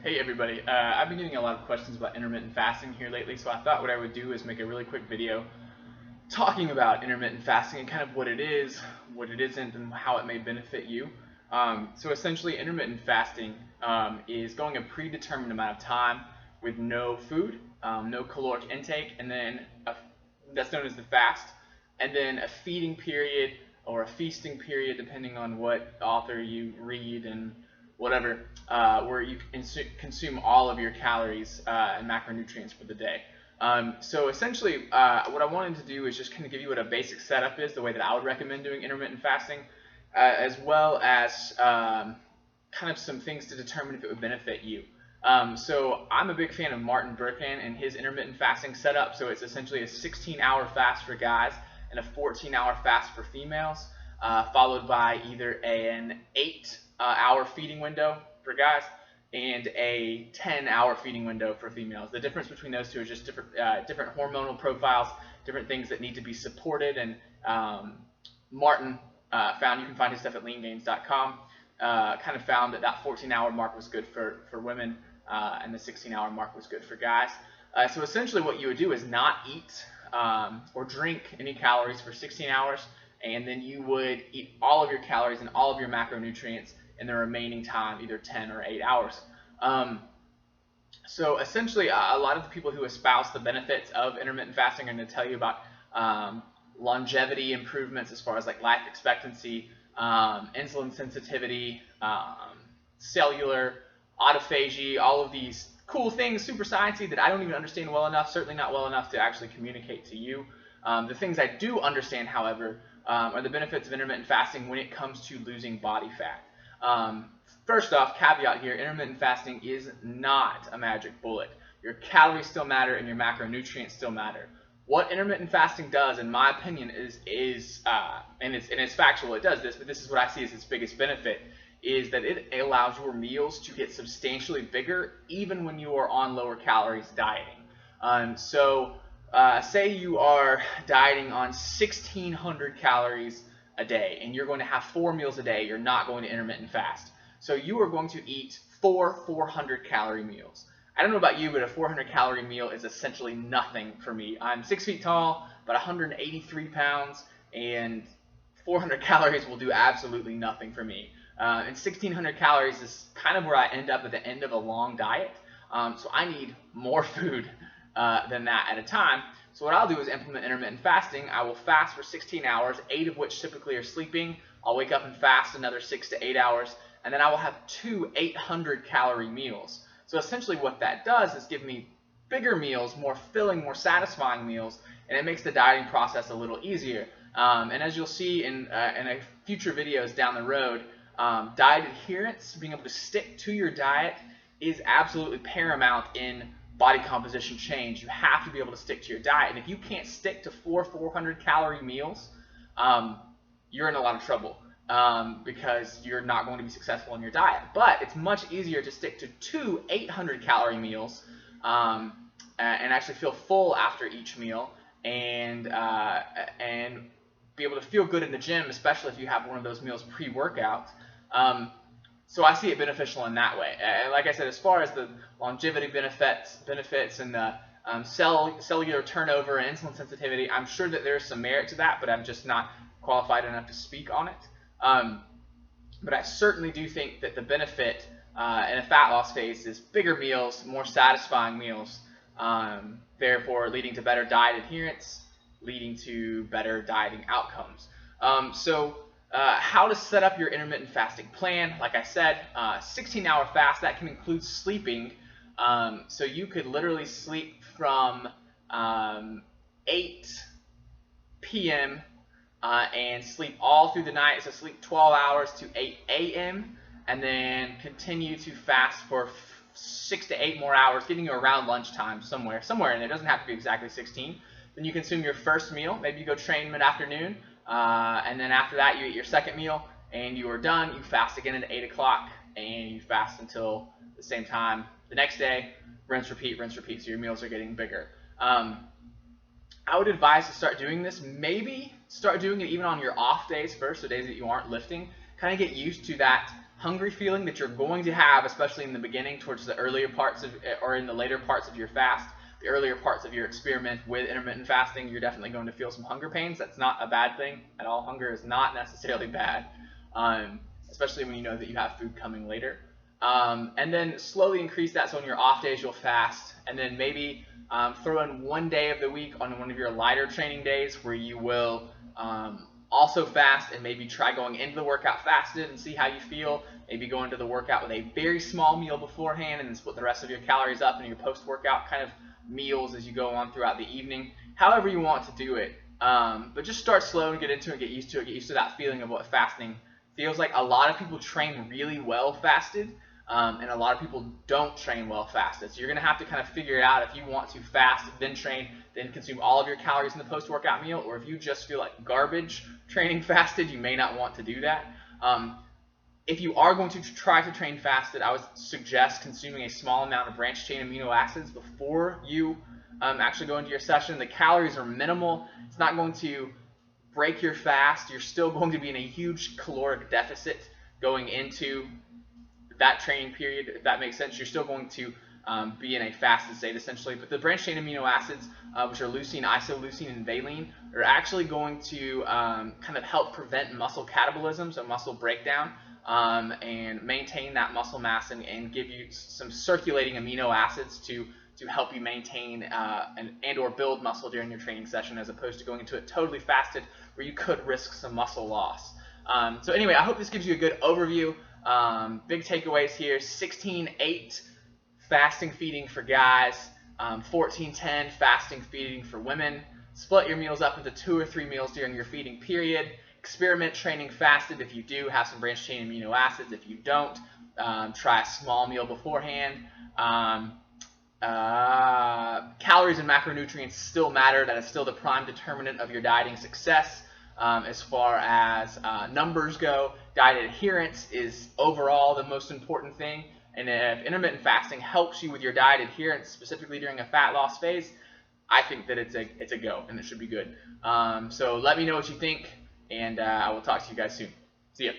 Hey everybody, I've been getting a lot of questions about intermittent fasting here lately, so I thought what I would do is make a really quick video talking about intermittent fasting and kind of what it is, what it isn't, and how it may benefit you. So essentially, intermittent fasting is going a predetermined amount of time with no food, no caloric intake, and then that's known as the fast, and then a feeding period or a feasting period, depending on what author you read and whatever, where you consume all of your calories and macronutrients for the day. So essentially, what I wanted to do is just kind of give you what a basic setup is, the way that I would recommend doing intermittent fasting, as well as kind of some things to determine if it would benefit you. So I'm a big fan of Martin Berkhan and his intermittent fasting setup. So it's essentially a 16-hour fast for guys and a 14-hour fast for females, followed by either an 8-hour feeding window for guys and a 10-hour feeding window for females. The difference between those two is just different hormonal profiles, different things that need to be supported. And Martin found, you can find his stuff at leangains.com, kind of found that 14-hour mark was good for women, and the 16-hour mark was good for guys. So essentially what you would do is not eat or drink any calories for 16 hours, and then you would eat all of your calories and all of your macronutrients in the remaining time, either 10 or 8 hours. So essentially, a lot of the people who espouse the benefits of intermittent fasting are going to tell you about longevity improvements as far as like life expectancy, insulin sensitivity, cellular autophagy, all of these cool things, super sciencey, that I don't even understand well enough, certainly not well enough to actually communicate to you. The things I do understand, however, are the benefits of intermittent fasting when it comes to losing body fat. First off, caveat here, intermittent fasting is not a magic bullet. Your calories still matter and your macronutrients still matter. What intermittent fasting does, in my opinion, is and it's factual, it does this, but this is what I see as its biggest benefit, is that it allows your meals to get substantially bigger even when you are on lower calories dieting. Say you are dieting on 1,600 calories a day and you're going to have 4 meals a day, you're not going to intermittent fast. So you are going to eat 400 calorie meals. I don't know about you, but a 400 calorie meal is essentially nothing for me. I'm 6 feet tall, about 183 pounds, and 400 calories will do absolutely nothing for me. And 1,600 calories is kind of where I end up at the end of a long diet. So I need more food than that at a time. So what I'll do is implement intermittent fasting. I will fast for 16 hours, 8 of which typically are sleeping. I'll wake up and fast another 6 to 8 hours, and then I will have 2 800-calorie meals. So essentially what that does is give me bigger meals, more filling, more satisfying meals, and it makes the dieting process a little easier. And as you'll see in future videos down the road, diet adherence, being able to stick to your diet, is absolutely paramount in body composition change. You have to be able to stick to your diet, and if you can't stick to 400-calorie meals, you're in a lot of trouble, because you're not going to be successful in your diet. But it's much easier to stick to 2 800-calorie meals and actually feel full after each meal, and be able to feel good in the gym, especially if you have one of those meals pre-workout. So I see it beneficial in that way. And like I said, as far as the longevity benefits and the cellular turnover and insulin sensitivity, I'm sure that there's some merit to that, but I'm just not qualified enough to speak on it. But I certainly do think that the benefit in a fat loss phase is bigger meals, more satisfying meals, therefore leading to better diet adherence, leading to better dieting outcomes. How to set up your intermittent fasting plan. Like I said, 16-hour fast, that can include sleeping. So you could literally sleep from 8 p.m. And sleep all through the night. So sleep 12 hours to 8 a.m. and then continue to fast for 6 to 8 more hours, getting you around lunchtime somewhere in there. It doesn't have to be exactly 16. Then you consume your first meal. Maybe you go train mid-afternoon. And then after that, you eat your second meal, and you are done. You fast again at 8 o'clock, and you fast until the same time the next day. Rinse, repeat, so your meals are getting bigger. I would advise to start doing this. Maybe start doing it even on your off days first, so days that you aren't lifting. Kind of get used to that hungry feeling that you're going to have, especially in the beginning, towards the earlier parts of, or in the later parts of your fast, the earlier parts of your experiment with intermittent fasting, you're definitely going to feel some hunger pains. That's not a bad thing at all. Hunger is not necessarily bad, especially when you know that you have food coming later. And then slowly increase that, so on your off days you'll fast, and then maybe throw in one day of the week on one of your lighter training days where you will also fast, and maybe try going into the workout fasted and see how you feel. Maybe go into the workout with a very small meal beforehand and then split the rest of your calories up in your post-workout kind of meals as you go on throughout the evening. However you want to do it. But just start slow and get into it, get used to it, get used to that feeling of what fasting feels like. A lot of people train really well fasted, and a lot of people don't train well fasted. So you're going to have to kind of figure it out if you want to fast, then train, then consume all of your calories in the post-workout meal, or if you just feel like garbage training fasted, you may not want to do that. If you are going to try to train fasted, I would suggest consuming a small amount of branched chain amino acids before you actually go into your session. The calories are minimal. It's not going to break your fast. You're still going to be in a huge caloric deficit going into that training period, if that makes sense. You're still going to be in a fasted state essentially, but the branched chain amino acids, which are leucine, isoleucine, and valine, are actually going to kind of help prevent muscle catabolism, so muscle breakdown, and maintain that muscle mass and give you some circulating amino acids to help you maintain and or build muscle during your training session, as opposed to going into it totally fasted where you could risk some muscle loss. So anyway, I hope this gives you a good overview. Big takeaways here: 16-8 fasting feeding for guys, 14-10 fasting feeding for women. Split your meals up into 2 or 3 meals during your feeding period. Experiment training fasted. If you do, have some branched chain amino acids. If you don't, try a small meal beforehand. Calories and macronutrients still matter. That is still the prime determinant of your dieting success. As far as numbers go, diet adherence is overall the most important thing. And if intermittent fasting helps you with your diet adherence, specifically during a fat loss phase, I think that it's a go, and it should be good. So let me know what you think, and I will talk to you guys soon. See ya.